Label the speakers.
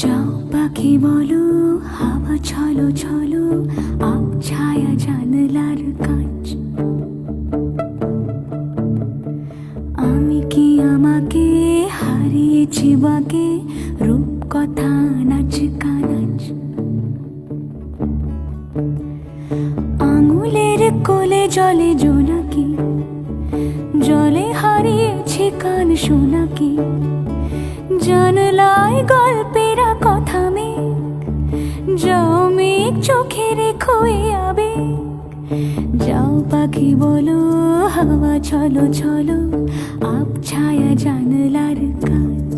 Speaker 1: যাও পাখি বলো, হাওয়া ছলো ছলো, আব ছায়া জানলার কাঁচ। আমি কি আমাকে হারিয়েছি বাকে, রূপ কথা নাচ কানাচ। আঙুলের কোলে জলে জোনাকি, জলে হারিয়েছি কান শোনাকি। জানলায় গল্পেরা কথা মেঘ, যাও মেঘ চোখে রেখো এ আবেগ। যাও পাখি বলো, হাওয়া ছলো ছলো, আব ছায়া জানলার কাঁচ।